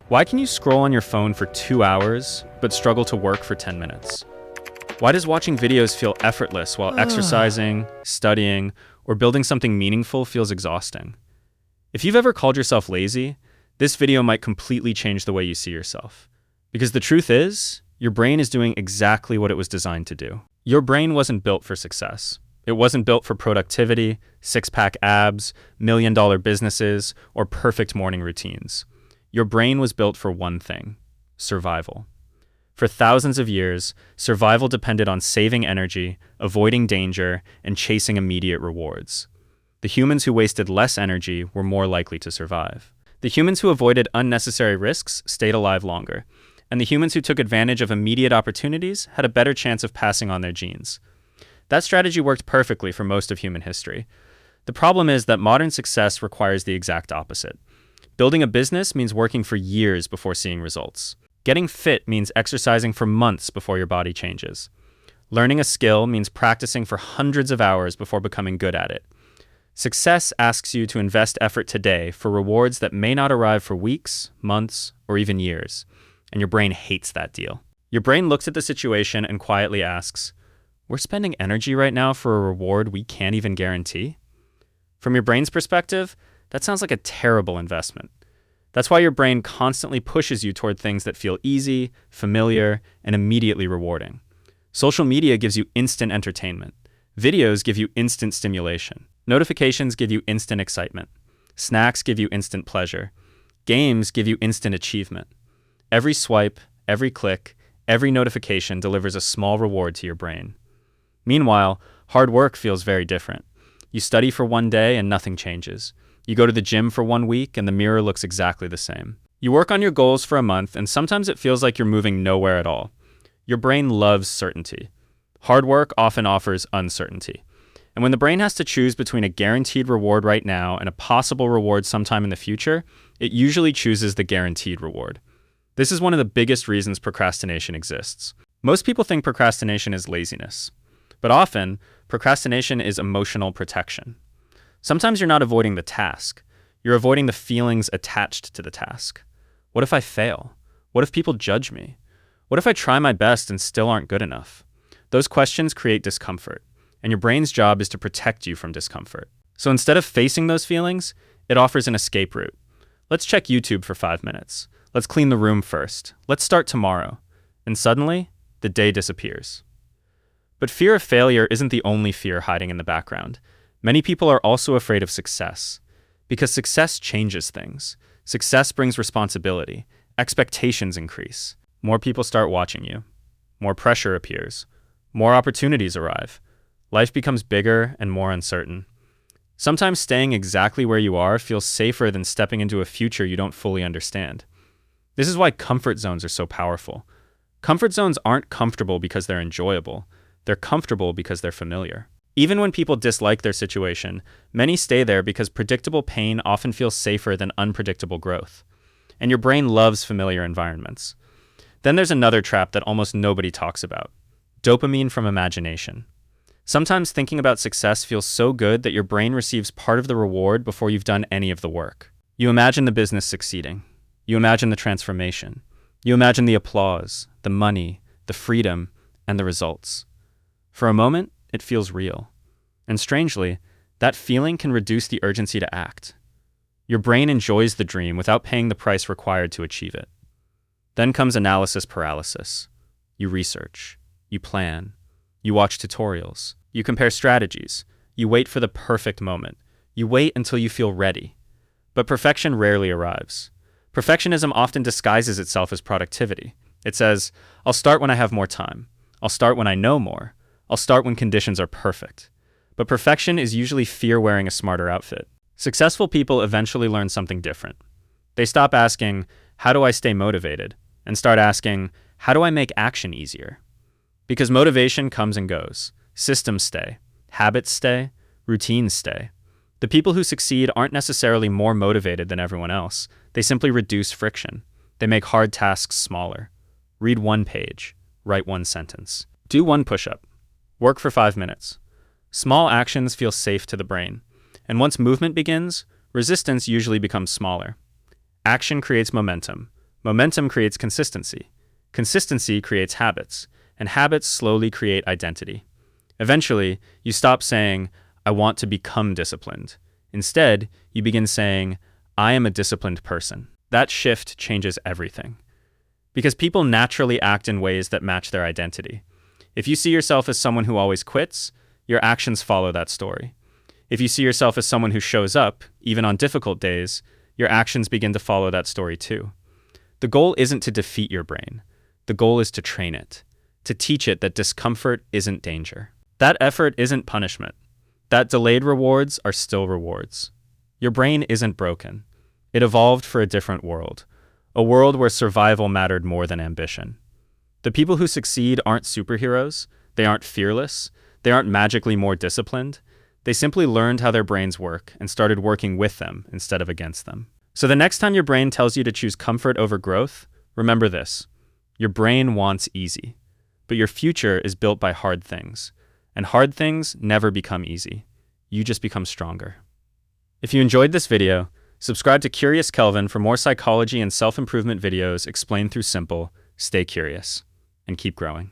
Why can you scroll on your phone for 2 hours, but struggle to work for 10 minutes? Why does watching videos feel effortless while exercising, studying, or building something meaningful feels exhausting? If you've ever called yourself lazy, this video might completely change the way you see yourself. Because the truth is, your brain is doing exactly what it was designed to do. Your brain wasn't built for success. It wasn't built for productivity, six-pack abs, million-dollar businesses, or perfect morning routines. Your brain was built for one thing: survival. For thousands of years, survival depended on saving energy, avoiding danger, and chasing immediate rewards. The humans who wasted less energy were more likely to survive. The humans who avoided unnecessary risks stayed alive longer, and the humans who took advantage of immediate opportunities had a better chance of passing on their genes. That strategy worked perfectly for most of human history. The problem is that modern success requires the exact opposite. Building a business means working for years before seeing results. Getting fit means exercising for months before your body changes. Learning a skill means practicing for hundreds of hours before becoming good at it. Success asks you to invest effort today for rewards that may not arrive for weeks, months, or even years. And your brain hates that deal. Your brain looks at the situation and quietly asks, "We're spending energy right now for a reward we can't even guarantee?" From your brain's perspective, that sounds like a terrible investment. That's why your brain constantly pushes you toward things that feel easy, familiar, and immediately rewarding. Social media gives you instant entertainment. Videos give you instant stimulation. Notifications give you instant excitement. Snacks give you instant pleasure. Games give you instant achievement. Every swipe, every click, every notification delivers a small reward to your brain. Meanwhile, hard work feels very different. You study for one day and nothing changes. You go to the gym for 1 week and the mirror looks exactly the same. You work on your goals for a month and sometimes it feels like you're moving nowhere at all. Your brain loves certainty. Hard work often offers uncertainty. And when the brain has to choose between a guaranteed reward right now and a possible reward sometime in the future, it usually chooses the guaranteed reward. This is one of the biggest reasons procrastination exists. Most people think procrastination is laziness, but often procrastination is emotional protection. Sometimes you're not avoiding the task. You're avoiding the feelings attached to the task. What if I fail? What if people judge me? What if I try my best and still aren't good enough? Those questions create discomfort, and your brain's job is to protect you from discomfort. So instead of facing those feelings, it offers an escape route. Let's check YouTube for 5 minutes. Let's clean the room first. Let's start tomorrow. And suddenly, the day disappears. But fear of failure isn't the only fear hiding in the background. Many people are also afraid of success, because success changes things. Success brings responsibility. Expectations increase. More people start watching you. More pressure appears. More opportunities arrive. Life becomes bigger and more uncertain. Sometimes staying exactly where you are feels safer than stepping into a future you don't fully understand. This is why comfort zones are so powerful. Comfort zones aren't comfortable because they're enjoyable. They're comfortable because they're familiar. Even when people dislike their situation, many stay there because predictable pain often feels safer than unpredictable growth. And your brain loves familiar environments. Then there's another trap that almost nobody talks about: dopamine from imagination. Sometimes thinking about success feels so good that your brain receives part of the reward before you've done any of the work. You imagine the business succeeding. You imagine the transformation. You imagine the applause, the money, the freedom, and the results. For a moment, it feels real. And strangely, that feeling can reduce the urgency to act. Your brain enjoys the dream without paying the price required to achieve it. Then comes analysis paralysis. You research. You plan. You watch tutorials. You compare strategies. You wait for the perfect moment. You wait until you feel ready. But perfection rarely arrives. Perfectionism often disguises itself as productivity. It says, "I'll start when I have more time. I'll start when I know more. I'll start when conditions are perfect." But perfection is usually fear wearing a smarter outfit. Successful people eventually learn something different. They stop asking, "How do I stay motivated?" and start asking, "How do I make action easier?" Because motivation comes and goes. Systems stay. Habits stay. Routines stay. The people who succeed aren't necessarily more motivated than everyone else. They simply reduce friction. They make hard tasks smaller. Read 1 page. Write 1 sentence. Do 1 push-up. Work for 5 minutes. Small actions feel safe to the brain. And once movement begins, resistance usually becomes smaller. Action creates momentum. Momentum creates consistency. Consistency creates habits, and habits slowly create identity. Eventually, you stop saying, I want to become disciplined. Instead, you begin saying, I am a disciplined person. That shift changes everything. Because people naturally act in ways that match their identity. If you see yourself as someone who always quits, your actions follow that story. If you see yourself as someone who shows up, even on difficult days, your actions begin to follow that story too. The goal isn't to defeat your brain. The goal is to train it, to teach it that discomfort isn't danger. That effort isn't punishment. That delayed rewards are still rewards. Your brain isn't broken. It evolved for a different world, a world where survival mattered more than ambition. The people who succeed aren't superheroes. They aren't fearless. They aren't magically more disciplined. They simply learned how their brains work and started working with them instead of against them. So the next time your brain tells you to choose comfort over growth, remember this. Your brain wants easy, but your future is built by hard things. And hard things never become easy. You just become stronger. If you enjoyed this video, subscribe to Curious Kelvin for more psychology and self-improvement videos explained through simple. Stay curious and keep growing.